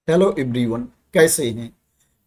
Hello everyone, कैसे हैं।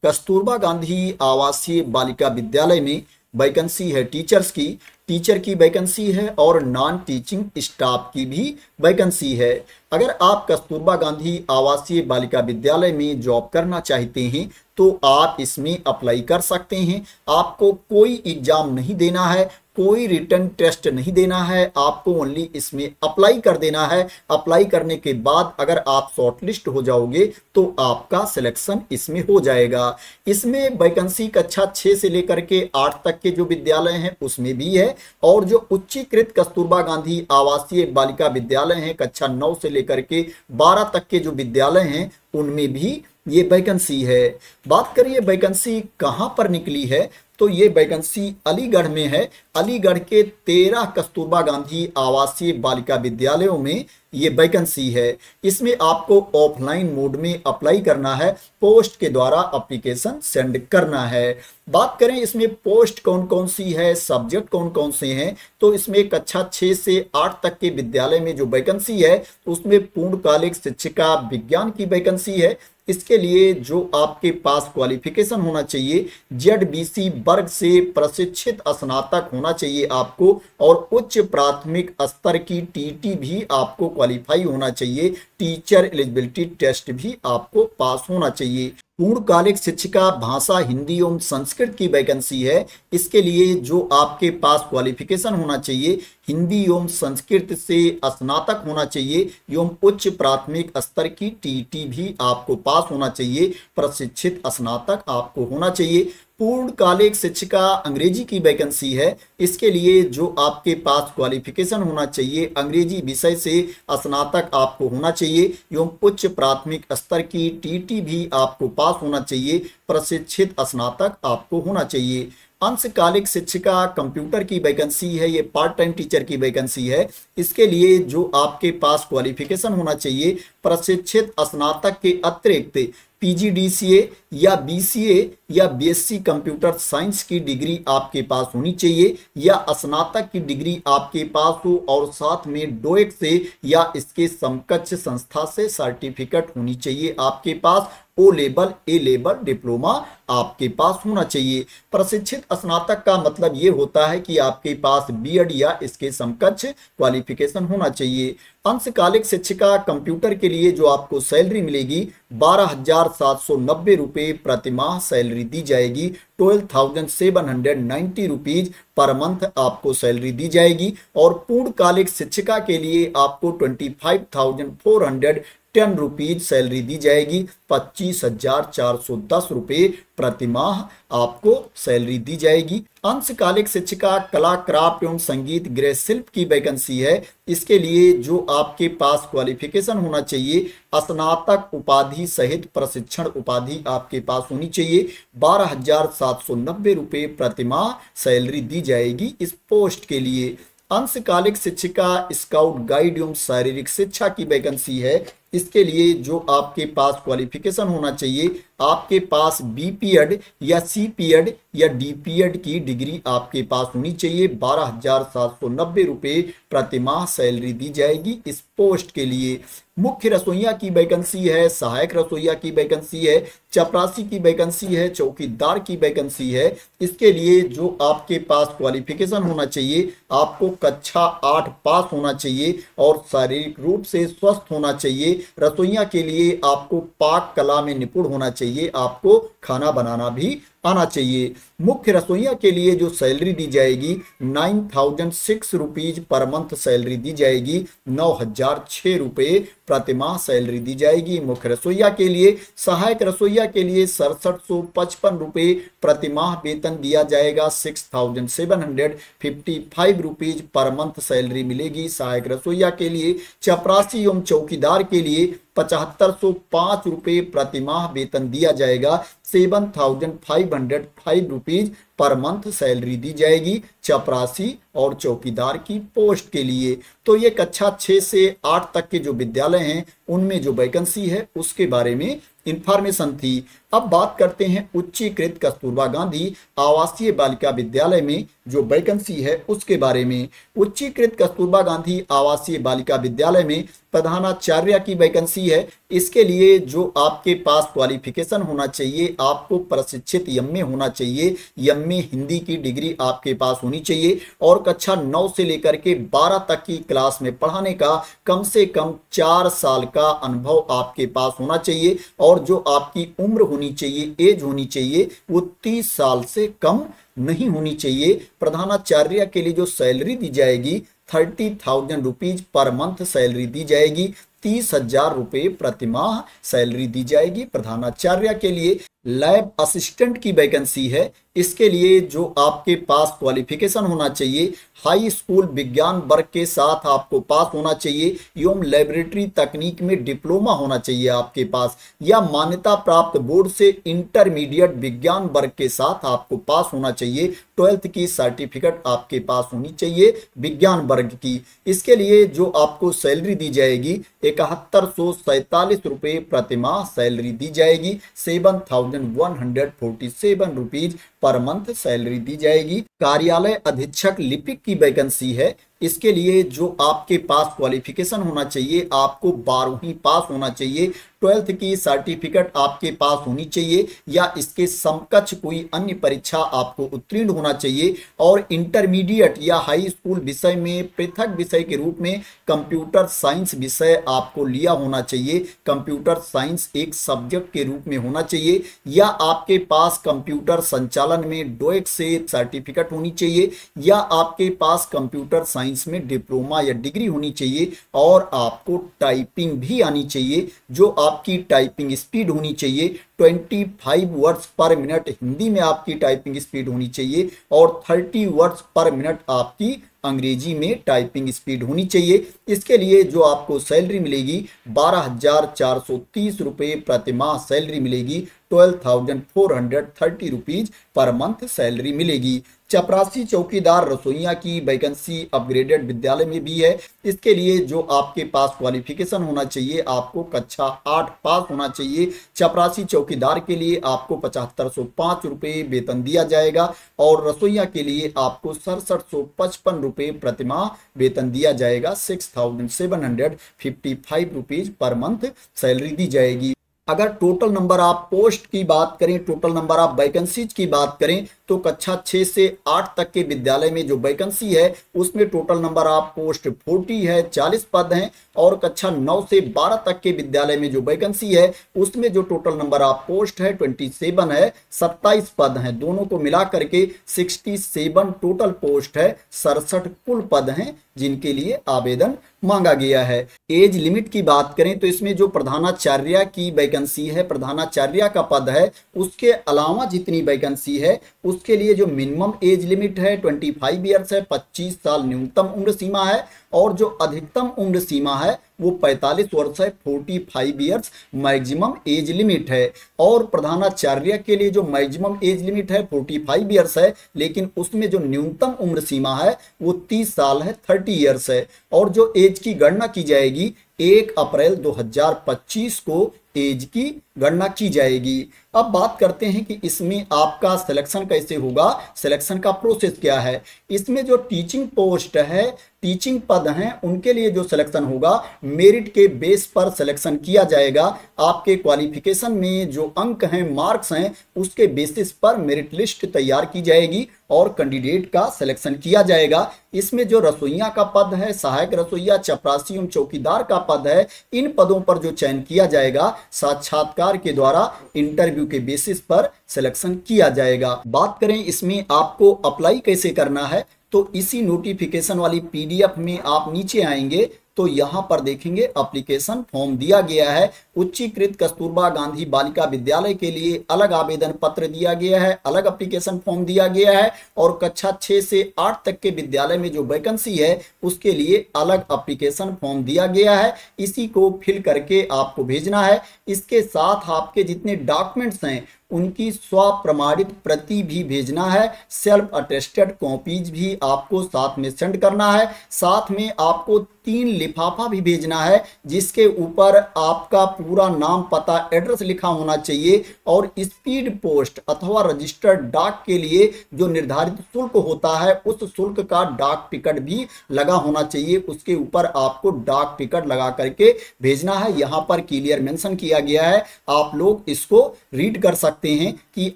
कस्तूरबा गांधी आवासीय बालिका विद्यालय में वैकेंसी है टीचर की वैकेंसी है और नॉन टीचिंग स्टाफ की भी वैकेंसी है। अगर आप कस्तूरबा गांधी आवासीय बालिका विद्यालय में जॉब करना चाहते हैं तो आप इसमें अप्लाई कर सकते हैं। आपको कोई एग्जाम नहीं देना है, कोई रिटन टेस्ट नहीं देना है, आपको ओनली इसमें अप्लाई कर देना है। अप्लाई करने के बाद अगर आप शॉर्टलिस्ट हो जाओगे तो आपका सिलेक्शन इसमें हो जाएगा। इसमें वैकेंसी कक्षा 6 से लेकर के 8 तक के जो विद्यालय हैं उसमें भी है, और जो उच्चीकृत कस्तूरबा गांधी आवासीय बालिका विद्यालय हैं कक्षा 9 से लेकर के 12 तक के जो विद्यालय हैं उनमें भी ये वैकेंसी है। बात करिए वैकेंसी कहां पर निकली है, तो ये वैकेंसी अलीगढ़ में है। अलीगढ़ के 13 कस्तूरबा गांधी आवासीय बालिका विद्यालयों में ये वैकेंसी है। इसमें आपको ऑफलाइन मोड में अप्लाई करना है, पोस्ट के द्वारा एप्लीकेशन सेंड करना है। बात करें इसमें पोस्ट कौन कौन सी है, सब्जेक्ट कौन कौन से हैं, तो इसमें कक्षा 6 से 8 तक के विद्यालय में जो वैकेंसी है उसमें पूर्णकालिक शिक्षिका विज्ञान की वैकेंसी है। इसके लिए जो आपके पास क्वालिफिकेशन होना चाहिए, ZBC वर्ग से प्रशिक्षित स्नातक होना चाहिए आपको, और उच्च प्राथमिक स्तर की TT भी आपको क्वालिफाई होना चाहिए। टीचर एलिजिबिलिटी टेस्ट भी आपको पास होना चाहिए। पूर्णकालिक शिक्षिका भाषा हिंदी एवं संस्कृत की वैकेंसी है। इसके लिए जो आपके पास क्वालिफिकेशन होना चाहिए, हिंदी एवं संस्कृत से स्नातक होना चाहिए एवं उच्च प्राथमिक स्तर की TT भी आपको पास होना चाहिए। प्रशिक्षित स्नातक आपको होना चाहिए। पूर्णकालिक शिक्षिका अंग्रेजी की वैकेंसी है। इसके लिए जो आपके पास क्वालिफिकेशन होना चाहिए, अंग्रेजी विषय से स्नातक आपको होना चाहिए एवं उच्च प्राथमिक स्तर की TT भी आपको पास होना चाहिए। प्रशिक्षित स्नातक आपको होना चाहिए। अंशकालिक शिक्षिका कंप्यूटर की वैकेंसी है, ये पार्ट टाइम टीचर की वैकेंसी है। इसके लिए जो आपके पास क्वालिफिकेशन होना चाहिए, प्रशिक्षित स्नातक के अतिरिक्त PGDCA या BCA या BSc कंप्यूटर साइंस की डिग्री आपके पास होनी चाहिए, या स्नातक की डिग्री आपके पास हो और साथ में डोएक से या इसके समकक्ष संस्था से सर्टिफिकेट होनी चाहिए आपके पास। O level, A level diploma आपके पास होना चाहिए। प्रशिक्षित स्नातक का मतलब ये होता है कि आपके पास B.Ed या इसके समकक्ष क्वालिफिकेशन होना चाहिए। अंशकालिक शिक्षिका कंप्यूटर के लिए जो आपको सैलरी मिलेगी 12,790 रुपये प्रतिमाह सैलरी दी जाएगी। 12,790 रुपीज पर मंथ आपको सैलरी दी जाएगी। और पूर्णकालिक शिक्षिका के लिए आपको 25,410 रुपीज सैलरी दी जाएगी। 25,410 रुपये प्रतिमाह आपको सैलरी दी जाएगी। अंशकालिक शिक्षिका कला क्राफ्ट एवं संगीत गृह शिल्प की वैकेंसी है। इसके लिए जो आपके पास क्वालिफिकेशन होना चाहिए, स्नातक उपाधि सहित प्रशिक्षण उपाधि आपके पास होनी चाहिए। 12,790 रुपये प्रतिमाह सैलरी दी जाएगी इस पोस्ट के लिए। अंशकालिक शिक्षिका स्काउट गाइड एवं शारीरिक शिक्षा की वैकेंसी है। इसके लिए जो आपके पास क्वालिफिकेशन होना चाहिए, आपके पास BPEd या CPEd या DPEd की डिग्री आपके पास होनी चाहिए। 12,790 रुपये प्रतिमाह सैलरी दी जाएगी इस पोस्ट के लिए। मुख्य रसोइया की वैकेंसी है, सहायक रसोइया की वैकेंसी है, चपरासी की वैकेंसी है, चौकीदार की वैकेंसी है। इसके लिए जो आपके पास क्वालिफिकेशन होना चाहिए, आपको कक्षा 8 पास होना चाहिए और शारीरिक रूप से स्वस्थ होना चाहिए। रसोइया के लिए आपको पाक कला में निपुण होना चाहिए, आपको खाना बनाना भी आना चाहिए। मुख्य रसोइया के लिए जो सैलरी दी जाएगी 9,006 रुपीज पर मंथ सैलरी दी जाएगी। 9,006 रुपये प्रतिमाह सैलरी दी जाएगी मुख्य रसोइया के लिए। सहायक रसोइया के लिए 6755 रुपये प्रतिमाह वेतन दिया जाएगा। 6,755 रुपीज पर मंथ सैलरी मिलेगी सहायक रसोइया के लिए। चपरासी एवं चौकीदार के लिए 7,505 रुपये प्रतिमाह वेतन दिया जाएगा। 7,505 रुपीज पर मंथ सैलरी दी जाएगी चपरासी और चौकीदार की पोस्ट के लिए। तो ये कक्षा 6 से 8 तक के जो विद्यालय हैं उनमें जो वैकेंसी है उसके बारे में इंफॉर्मेशन थी। अब बात करते हैं उच्चीकृत कस्तूरबा गांधी आवासीय बालिका विद्यालय में जो वैकेंसी है उसके बारे में। उच्चीकृत कस्तूरबा गांधी आवासीय बालिका विद्यालय में प्रधानाचार्य की वैकेंसी है। इसके लिए जो आपके पास क्वालिफिकेशन होना चाहिए, आपको प्रशिक्षित एमए होना चाहिए, एमए हिंदी की डिग्री आपके पास होनी चाहिए और कक्षा 9 से लेकर के 12 तक की क्लास में पढ़ाने का कम से कम 4 साल का अनुभव आपके पास होना चाहिए और जो आपकी उम्र होनी चाहिए, एज होनी चाहिए, वो 30 साल से कम नहीं होनी चाहिए। प्रधानाचार्य के लिए जो सैलरी दी जाएगी 30,000 रुपीज पर मंथ सैलरी दी जाएगी, 30,000 रुपये प्रतिमाह सैलरी दी जाएगी। प्रधानाचार्य के लिए लैब असिस्टेंट की वैकेंसी है। इसके लिए जो आपके पास क्वालिफिकेशन होना चाहिए, हाई स्कूल विज्ञान वर्ग के साथ आपको पास होना चाहिए एवं लेबोरेटरी तकनीक में डिप्लोमा होना चाहिए आपके पास, या मान्यता प्राप्त बोर्ड से इंटरमीडिएट विज्ञान वर्ग के साथ आपको पास होना चाहिए। 12th की सर्टिफिकेट आपके पास होनी चाहिए विज्ञान वर्ग की। इसके लिए जो आपको सैलरी दी जाएगी 7147 रुपये प्रतिमाह सैलरी दी जाएगी। 7,147 रुपीज पर मंथ सैलरी दी जाएगी। कार्यालय अधीक्षक लिपिक की वैकेंसी है। इसके लिए जो आपके पास क्वालिफिकेशन होना चाहिए, आपको 12वीं पास होना चाहिए, 12th की सर्टिफिकेट आपके पास होनी चाहिए या इसके समकक्ष कोई अन्य परीक्षा आपको उत्तीर्ण होना चाहिए और इंटरमीडिएट या हाई स्कूल विषय में पृथक विषय के रूप में कंप्यूटर साइंस विषय आपको लिया होना चाहिए। कंप्यूटर साइंस एक सब्जेक्ट के रूप में होना चाहिए या आपके पास कंप्यूटर संचालन में डोएक से सर्टिफिकेट होनी चाहिए या आपके पास कंप्यूटर साइंस में डिप्लोमा या डिग्री होनी चाहिए और आपको टाइपिंग भी आनी चाहिए। जो आपकी टाइपिंग स्पीड होनी चाहिए 25 वर्ड्स पर मिनट हिंदी में आपकी टाइपिंग स्पीड होनी चाहिए और 30 वर्ड्स पर मिनट आपकी अंग्रेजी में टाइपिंग स्पीड होनी चाहिए। इसके लिए जो आपको सैलरी मिलेगी 12,430 रुपये प्रतिमाह सैलरी मिलेगी। 12,430 रुपीज पर मंथ सैलरी मिलेगी। चपरासी चौकीदार रसोइया की वैकेंसी अपग्रेडेड विद्यालय में भी है। इसके लिए जो आपके पास क्वालिफिकेशन होना चाहिए, आपको कक्षा 8 पास होना चाहिए। चपरासी चौकीदार के लिए आपको 7505 रुपये वेतन दिया जाएगा और रसोइया के लिए आपको 6755 रुपये प्रतिमाह वेतन दिया जाएगा। 6,755 रुपीज पर मंथ सैलरी दी जाएगी। अगर टोटल नंबर आप पोस्ट की बात करें, टोटल नंबर आप वैकेंसीज की बात करें तो कक्षा 6 से 8 तक के विद्यालय में जो वैकेंसी है उसमें टोटल नंबर आप पोस्ट 40 है, 40 पद हैं और कक्षा 9 से 12 तक के विद्यालय में जो वैकेंसी है उसमें जो टोटल नंबर आप पोस्ट है 27 है, 27 पद हैं। दोनों को मिला करके 67 टोटल पोस्ट है, 67 कुल पद हैं जिनके लिए आवेदन मांगा गया है। एज लिमिट की बात करें तो इसमें जो प्रधानाचार्य की वैकेंसी है, प्रधानाचार्य का पद है, उसके अलावा जितनी वैकेंसी है उसके लिए जो मिनिमम एज लिमिट है 25 ईयर्स है, 25 साल न्यूनतम उम्र सीमा है और जो अधिकतम उम्र सीमा है वो 45 वर्ष है, 45 ईयर्स मैक्सिमम एज लिमिट है। और प्रधानाचार्य के लिए जो मैक्सिमम एज लिमिट है 45 ईयर्स है, लेकिन उसमें जो न्यूनतम उम्र सीमा है वो 30 साल है, 30 ईयर्स है। और जो एज की गणना की जाएगी 1 अप्रैल 2025 को एज की गणना की जाएगी। अब बात करते हैं कि इसमें आपका सिलेक्शन कैसे होगा, सिलेक्शन का प्रोसेस क्या है। इसमें जो टीचिंग पोस्ट है, टीचिंग पद हैं, उनके लिए जो सिलेक्शन होगा मेरिट के बेस पर सिलेक्शन किया जाएगा। आपके क्वालिफिकेशन में जो अंक हैं, मार्क्स हैं, उसके बेसिस पर मेरिट लिस्ट तैयार की जाएगी और कैंडिडेट का सिलेक्शन किया जाएगा। इसमें जो रसोइया का पद है, सहायक रसोइया, चपरासी एवं चौकीदार का पद है, इन पदों पर जो चयन किया जाएगा साक्षात्कार के द्वारा इंटरव्यू के बेसिस पर सिलेक्शन किया जाएगा। बात करें इसमें आपको अप्लाई कैसे करना है तो इसी नोटिफिकेशन वाली पीडीएफ में आप नीचे आएंगे तो यहाँ पर देखेंगे एप्लीकेशन फॉर्म दिया गया है। उच्चीकृत कस्तूरबा गांधी बालिका विद्यालय के लिए अलग आवेदन पत्र दिया गया है, अलग एप्लीकेशन फॉर्म दिया गया है और कक्षा 6 से 8 तक के विद्यालय में जो वैकेंसी है उसके लिए अलग एप्लीकेशन फॉर्म दिया गया है। इसी को फिल करके आपको भेजना है। इसके साथ आपके जितने डॉक्यूमेंट्स हैं उनकी स्वप्रमाणित प्रति भी भेजना है। सेल्फ अटेस्टेड कॉपीज भी आपको साथ में सेंड करना है। साथ में आपको 3 लिफाफा भी भेजना है जिसके ऊपर आपका पूरा नाम, पता, एड्रेस लिखा होना चाहिए और स्पीड पोस्ट अथवा रजिस्टर्ड डाक के लिए जो निर्धारित शुल्क होता है उस शुल्क का डाक टिकट भी लगा होना चाहिए। उसके ऊपर आपको डाक टिकट लगा करके भेजना है। यहां पर क्लियर मेंशन किया गया है, आप लोग इसको रीड कर सकते हैं कि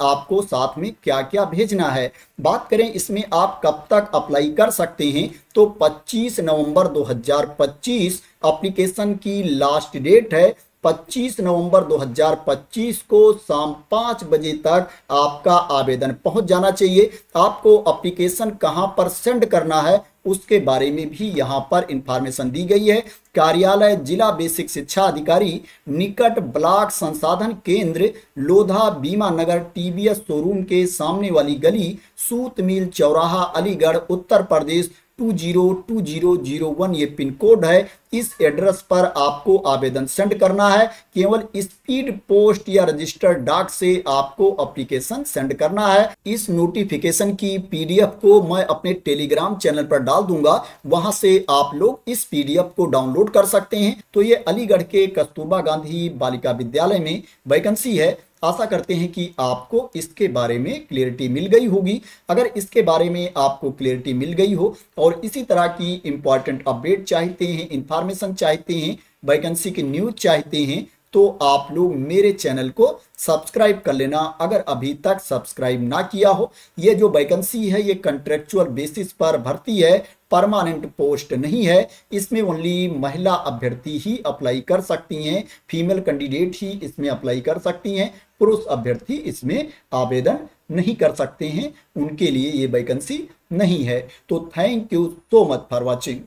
आपको साथ में क्या क्या भेजना है। बात करें इसमें आप कब तक अप्लाई कर सकते हैं, तो 25 नवंबर 2025 एप्लीकेशन की लास्ट डेट है। 25 नवंबर 2025 को शाम 5 बजे तक आपका आवेदन पहुंच जाना चाहिए। आपको एप्लीकेशन कहां पर सेंड करना है उसके बारे में भी यहां पर इंफॉर्मेशन दी गई है। कार्यालय जिला बेसिक शिक्षा अधिकारी, निकट ब्लॉक संसाधन केंद्र, लोधा बीमा नगर, टीवीएस शोरूम के सामने वाली गली, सूत मिल चौराहा, अलीगढ़, उत्तर प्रदेश 202001 ये पिन कोड है। इस एड्रेस पर आपको आवेदन सेंड करना है। केवल स्पीड पोस्ट या रजिस्टर्ड डाक से आपको एप्लीकेशन सेंड करना है। इस नोटिफिकेशन की पीडीएफ को मैं अपने टेलीग्राम चैनल पर डाल दूंगा, वहां से आप लोग इस पीडीएफ को डाउनलोड कर सकते हैं। तो ये अलीगढ़ के कस्तूरबा गांधी बालिका विद्यालय में वैकेंसी है। आशा करते हैं कि आपको इसके बारे में क्लियरिटी मिल गई होगी। अगर इसके बारे में आपको क्लियरिटी मिल गई हो और इसी तरह की इंपॉर्टेंट अपडेट चाहते हैं, इंफॉर्मेशन चाहते हैं, वैकेंसी की न्यूज चाहते हैं, तो आप लोग मेरे चैनल को सब्सक्राइब कर लेना अगर अभी तक सब्सक्राइब ना किया हो। ये जो वैकेंसी है ये कॉन्ट्रेक्चुअल बेसिस पर भर्ती है, परमानेंट पोस्ट नहीं है। इसमें ओनली महिला अभ्यर्थी ही अप्लाई कर सकती हैं, फीमेल कैंडिडेट ही इसमें अप्लाई कर सकती हैं, पुरुष अभ्यर्थी इसमें आवेदन नहीं कर सकते हैं, उनके लिए ये वैकेंसी नहीं है। तो thank you so much for watching.